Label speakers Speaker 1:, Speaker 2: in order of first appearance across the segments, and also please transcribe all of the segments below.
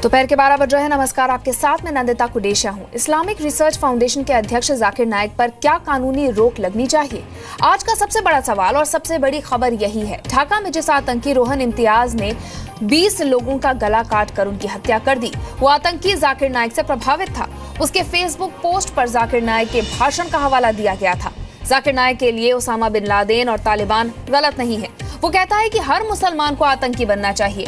Speaker 1: दोपहर के 12 बज रहे हैं। नमस्कार, आपके साथ में नंदिता कुडेशा हूं। इस्लामिक रिसर्च फाउंडेशन के अध्यक्ष जाकिर नाइक पर क्या कानूनी रोक लगनी चाहिए? आज का सबसे बड़ा सवाल और सबसे बड़ी खबर यही है। ढाका में जिस आतंकी रोहन इम्तियाज ने 20 लोगों का गला काट कर उनकी हत्या कर दी, वो आतंकी जाकिर नाइक से प्रभावित था। उसके फेसबुक पोस्ट पर जाकिर नाइक के भाषण का हवाला दिया गया था। जाकिर नाइक के लिए उसामा बिन लादेन और तालिबान गलत नहीं है। वो कहता है कि हर मुसलमान को आतंकी बनना चाहिए।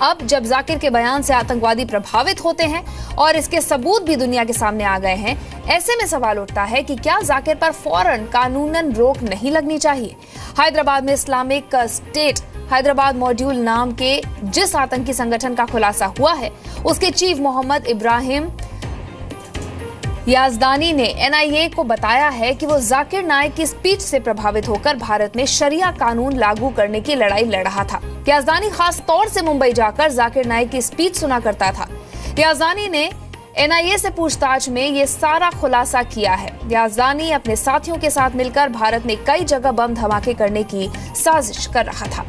Speaker 1: अब जब जाकिर के बयान से आतंकवादी प्रभावित होते हैं और इसके सबूत भी दुनिया के सामने आ गए हैं, ऐसे में सवाल उठता है कि क्या जाकिर पर फौरन कानूनन रोक नहीं लगनी चाहिए? हैदराबाद में इस्लामिक स्टेट हैदराबाद मॉड्यूल नाम के जिस आतंकी संगठन का खुलासा हुआ है, उसके चीफ मोहम्मद इब्राहिम याजदानी ने एनआईए को बताया है कि वो जाकिर नाइक की स्पीच से प्रभावित होकर भारत में शरिया कानून लागू करने की लड़ाई लड़ रहा था। याजदानी खास तौर से मुंबई जाकर जाकिर नाइक की स्पीच सुना करता था। याजदानी ने एनआईए से पूछताछ में ये सारा खुलासा किया है। याजदानी अपने साथियों के साथ मिलकर भारत में कई जगह बम धमाके करने की साजिश कर रहा था।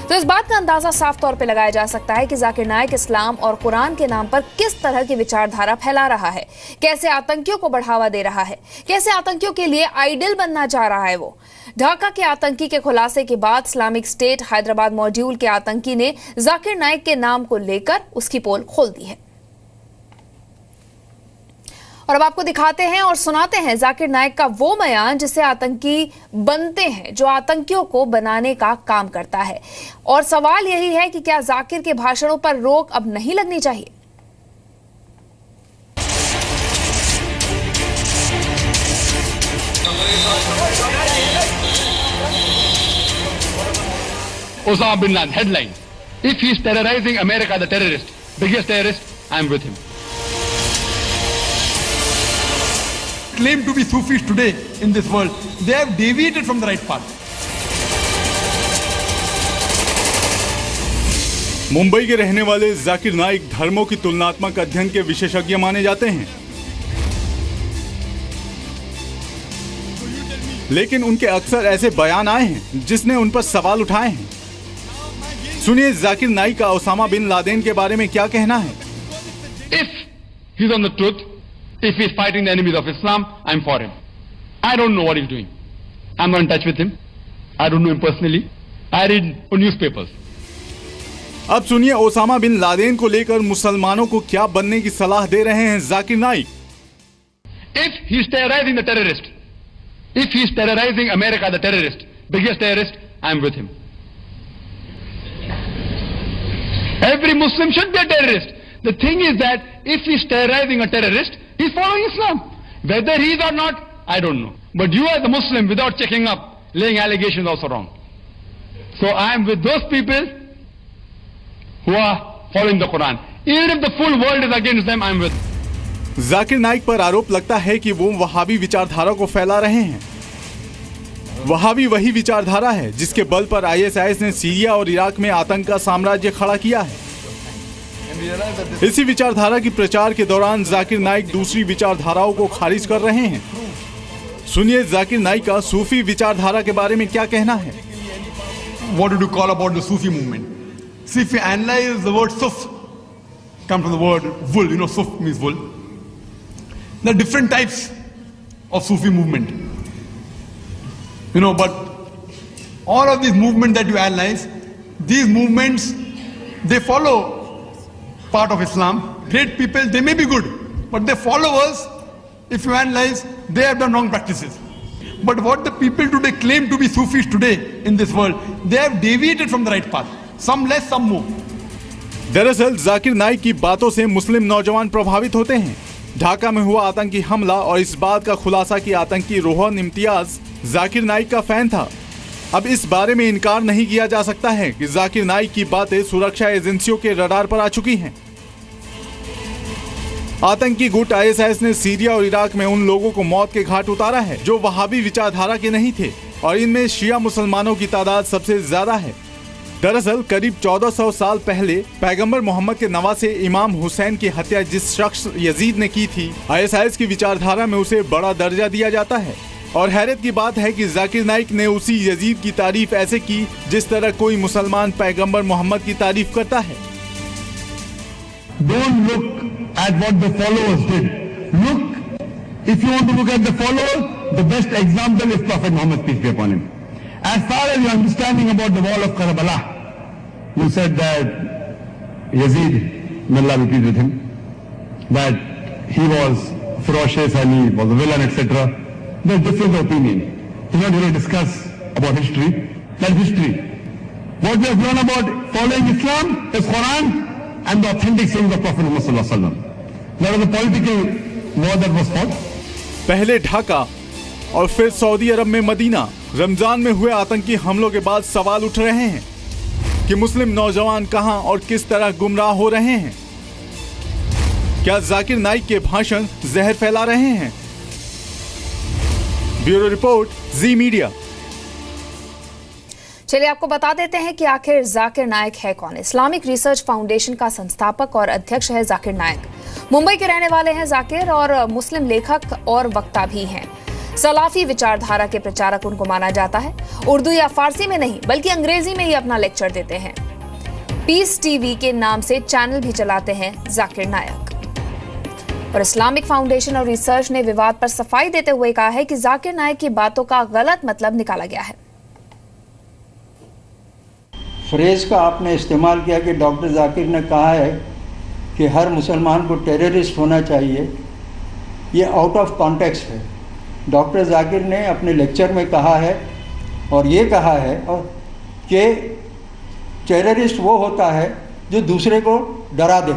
Speaker 1: तो इस बात का अंदाजा साफ तौर पे लगाया जा सकता है कि जाकिर नाइक इस्लाम और कुरान के नाम पर किस तरह की विचारधारा फैला रहा है, कैसे आतंकियों को बढ़ावा दे रहा है, कैसे आतंकियों के लिए आइडल बनना चाह रहा है। वो ढाका के आतंकी के खुलासे के बाद इस्लामिक स्टेट हैदराबाद मॉड्यूल के आतंकी ने जाकिर नाइक के नाम को लेकर उसकी पोल खोल दी है। और अब आपको दिखाते हैं और सुनाते हैं जाकिर नाइक का वो बयान जिससे आतंकी बनते हैं, जो आतंकियों को बनाने का काम करता है। और सवाल यही है कि क्या जाकिर के भाषणों पर रोक अब नहीं लगनी चाहिए?
Speaker 2: Osama bin Laden headline: If he is terrorizing America, the terrorist, biggest terrorist, I am with him.
Speaker 3: Claim to be Sufis today in this world, they have deviated from the right path.
Speaker 4: Mumbai के रहने वाले जाकिर नाइक धर्मों की तुलनात्मक अध्ययन के विशेषज्ञ माने जाते हैं, लेकिन उनके अक्सर ऐसे बयान आए हैं जिसने उन पर सवाल उठाए हैं। सुनिए जाकिर नाइक का ओसामा बिन लादेन के बारे में क्या कहना है।
Speaker 2: If he is on the truth, if he is fighting the enemies of Islam, I am for him. I don't know what he is doing. I am not in touch with him. I don't know him personally. I read newspapers.
Speaker 4: अब सुनिए Osama bin Laden को लेकर मुसलमानों को क्या बनने की सलाह दे रहे हैं Zakir Naik.
Speaker 2: If he is terrorizing the terrorist, if he is terrorizing America, the terrorist, biggest terrorist, I am with him. Every Muslim should be a terrorist. The thing is that if he is terrorizing a terrorist, he is following Islam. Whether he is or not, I don't know. But you as a Muslim, without checking up, laying allegations also wrong. So I am with those people who are following the Quran. Even if the full world is against them, I am with them.
Speaker 4: Zakir Naik पर आरोप लगता है कि वो वहाबी विचारधारा को फैला रहे हैं। वहाबी वही विचारधारा है जिसके बल पर आईएसआईएस ने सीरिया और इराक में आतंक का साम्राज्य खड़ा किया है। इसी विचारधारा की प्रचार के दौरान जाकिर नाइक दूसरी विचारधाराओं को खारिज कर रहे हैं। सुनिए जाकिर नाइक का सूफी विचारधारा के बारे में क्या कहना है।
Speaker 3: What did you call about the Sufi movement? See, if you analyze the word Suf, come from the word wool. You know, Suf means wool. There are different types of Sufi movement. You know, but all of these movements that you analyze, these movements, they follow part of Islam. Great people, they may be good, but their followers, if you analyze, they have done wrong practices. But what the people today claim to be Sufis today in this world, they have deviated from the right path. Some less, some more.
Speaker 4: दरअसल जाकिर नाइक की बातों से मुस्लिम नौजवान प्रभावित होते हैं। ढाका में हुआ आतंकी हमला और इस बात का खुलासा कि आतंकी रोहन इम्तियाज जाकिर नाइक का फैन था। अब इस बारे में इनकार नहीं किया जा सकता है कि जाकिर नाइक की बातें सुरक्षा एजेंसियों के रडार पर आ चुकी हैं। आतंकी गुट आईएसआईएस ने सीरिया और इराक में उन लोगों को मौत के घाट उतारा है जो वहाबी विचारधारा के नहीं थे, और इनमें शिया मुसलमानों की तादाद सबसे ज्यादा है। दरअसल करीब 1400 साल पहले पैगंबर मोहम्मद के नवासे इमाम हुसैन की हत्या जिस शख्स यजीद ने की थी, आईएसआईएस की विचारधारा में उसे बड़ा दर्जा दिया जाता है। और हैरत की बात है कि जाकिर नाइक ने उसी यजीद की तारीफ ऐसे की जिस तरह कोई मुसलमान पैगंबर मोहम्मद की तारीफ करता है।
Speaker 3: don't look at what the followers did. Look, if you want to look at the followers, the best example is Prophet Muhammad, peace be upon him. As far as your understanding about the wall of Karbala, you said that Yazid, may Allah be pleased with him, that he was ferocious and he was a villain, etc. There's different opinion. We're not going to discuss about history. That's history. What we have learned about following Islam is Quran and the authentic sayings of Prophet Muhammad sallallahu alaihi wasallam. There was a political war that was fought.
Speaker 4: पहले ढाका और फिर Saudi अरब में Medina. Ramzan में हुए आतंकी हमलों के बाद सवाल उठ रहे हैं कि मुस्लिम नौजवान कहां और किस तरह गुमराह हो रहे हैं। क्या जाकिर नाइक के भाषण जहर फैला रहे हैं? ब्यूरो रिपोर्ट, जी मीडिया।
Speaker 1: चलिए आपको बता देते हैं कि आखिर जाकिर नाइक है कौन। इस्लामिक रिसर्च फाउंडेशन का संस्थापक और अध्यक्ष है जाकिर नाइक। मुंबई के रहने वाले हैं जाकिर और मुस्लिम लेखक और वक्ता भी हैं। सलाफी विचारधारा के प्रचारक उनको माना जाता है। उर्दू या फारसी में नहीं बल्कि अंग्रेजी में ही अपना लेक्चर देते हैं। पीस टीवी के नाम से चैनल भी चलाते हैं जाकिर नाइक। और इस्लामिक फाउंडेशन और रिसर्च ने विवाद पर सफाई देते हुए कहा है कि जाकिर नाइक की बातों का गलत मतलब निकाला गया है।
Speaker 5: फ्रेज का आपने इस्तेमाल किया कि डॉक्टर जाकिर ने कहा है कि हर मुसलमान को टेररिस्ट होना चाहिए, ये आउट ऑफ कॉन्टेक्स्ट है। डॉक्टर जाकिर ने अपने लेक्चर में कहा है और ये कहा है कि टेररिस्ट वो होता है जो दूसरे को डरा दे।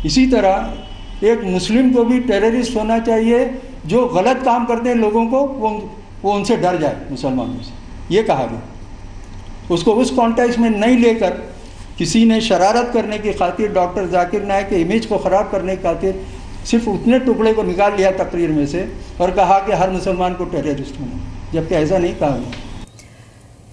Speaker 5: इसी तरह एक मुस्लिम को भी टेररिस्ट होना चाहिए जो गलत काम करते हैं लोगों को वो उनसे डर जाए, मुसलमानों से। ये कहा गया। उसको उस कॉन्टेक्स्ट में नहीं लेकर किसी ने शरारत करने की खातिर, डॉक्टर जाकिर नाइक के इमेज को ख़राब करने की खातिर सिर्फ उतने टुकड़े को निकाल लिया तकरीर में से और कहा कि हर मुसलमान को टेररिस्ट होना, जबकि ऐसा नहीं कहा गया।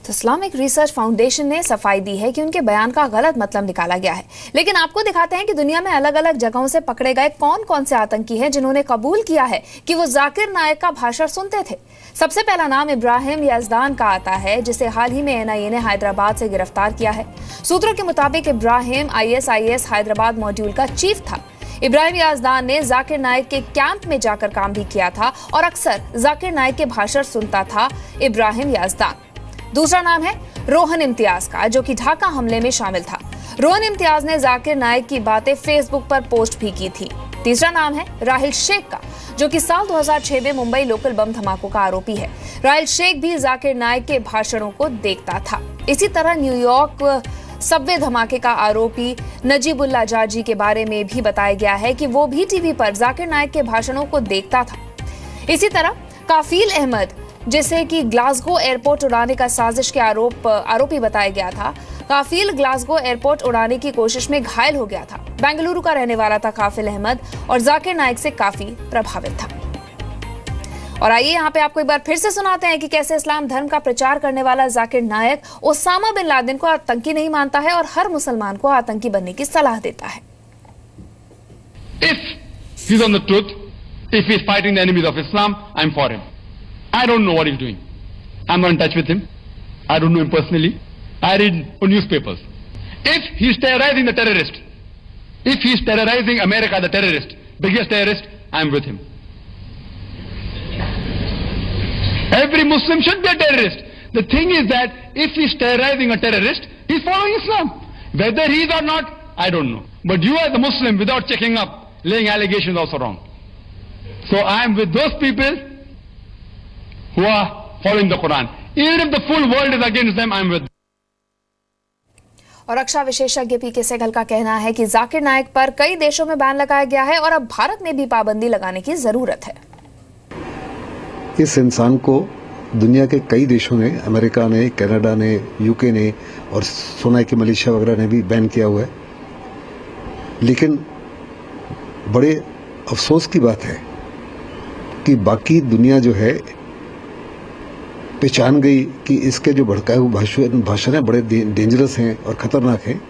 Speaker 1: तो इस्लामिक रिसर्च फाउंडेशन ने सफाई दी है कि उनके बयान का गलत मतलब निकाला गया है। लेकिन आपको दिखाते हैं कि दुनिया में अलग अलग जगहों से पकड़े गए कौन कौन से आतंकी हैं जिन्होंने कबूल किया है कि वो जाकिर नाइक का भाषण सुनते थे। सबसे पहला नाम इब्राहिम याजदान का आता है, जिसे हाल ही में एनआईए ने हैदराबाद से गिरफ्तार किया है। सूत्रों के मुताबिक इब्राहिम आईएसआईएस हैदराबाद मॉड्यूल का चीफ था। इब्राहिम याजदान ने जाकिर नाइक के कैंप में जाकर काम भी किया था और अक्सर जाकिर नाइक के भाषण सुनता था इब्राहिम याजदान। दूसरा नाम है रोहन इम्तियाज का, जो कि ढाका हमले में शामिल था। रोहन इम्तियाज ने जाकिर नाइक की बातें फेसबुक पर पोस्ट भी की थी। तीसरा नाम है राहिल शेख का, जो कि साल 2006 में मुंबई लोकल बम धमाकों का आरोपी है। राहिल शेख भी जाकिर नाइक के भाषणों को देखता था। इसी तरह न्यूयॉर्क सबवे धमाके का आरोपी नजीबुल्ला जाजी के बारे में भी बताया गया है कि वो भी टीवी पर जाकिर नाइक के भाषणों को देखता था। इसी तरह काफिल अहमद, जिसे कि ग्लासगो एयरपोर्ट उड़ाने का साजिश के आरोपी बताया गया था, काफिल ग्लासगो एयरपोर्ट उड़ाने की कोशिश में घायल हो गया था। बेंगलुरु का रहने वाला था काफिल अहमद और जाकिर नाइक से काफी प्रभावित था। और आइए यहाँ पे आपको एक बार फिर से सुनाते हैं कि कैसे इस्लाम धर्म का प्रचार करने वाला Zakir Naik Osama bin Laden को आतंकी नहीं मानता है और हर मुसलमान को आतंकी बनने की सलाह देता है।
Speaker 2: If he's on the truth, if he's fighting the enemies of Islam, I'm for him. I don't know what he's doing. I'm not in touch with him. I don't know him personally. I read newspapers. If he's terrorizing the terrorist, if he's terrorizing America, the terrorist, biggest terrorist, I'm with him. Every Muslim should be a terrorist. The thing is that if he's terrorizing a terrorist, he's following Islam. Whether he is or not, I don't know. But you as a Muslim, without checking up, laying allegations also wrong. So I am with those people who are following the Quran. Even if the full world is against them, I am with them.
Speaker 1: और रक्षा विशेषज्ञ पीके सहगल का कहना है कि जाकिर नाइक पर कई देशों में बैन लगाया गया है और अब भारत में भी पाबंदी लगाने की जरूरत है।
Speaker 6: इस इंसान को दुनिया के कई देशों ने, अमेरिका ने, कनाडा ने, यूके ने और सुना है कि मलेशिया वगैरह ने भी बैन किया हुआ है। लेकिन बड़े अफसोस की बात है कि बाकी दुनिया जो है पहचान गई कि इसके जो भड़काए हुए भाषण हैं बड़े डेंजरस हैं और ख़तरनाक हैं,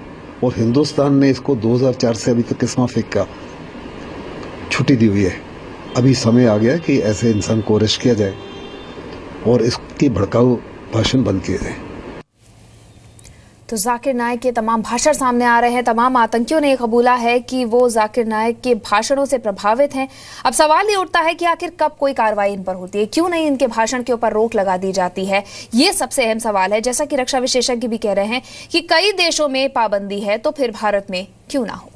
Speaker 6: और हिंदुस्तान ने इसको 2004 से अभी तक किस्मा फेंक का छुट्टी दी हुई है। अभी समय आ गया कि ऐसे इंसान को अरेस्ट किया जाए और इसकी भड़काऊ भाषण बंद किए जाए।
Speaker 1: तो जाकिर नाइक के तमाम भाषण सामने आ रहे हैं। तमाम आतंकियों ने कबूला है कि वो जाकिर नाइक के भाषणों से प्रभावित हैं। अब सवाल ये उठता है कि आखिर कब कोई कार्रवाई इन पर होती है, क्यों नहीं इनके भाषण के ऊपर रोक लगा दी जाती है। ये सबसे अहम सवाल है। जैसा कि रक्षा विशेषज्ञ भी कह रहे हैं कि कई देशों में पाबंदी है तो फिर भारत में क्यों ना हो।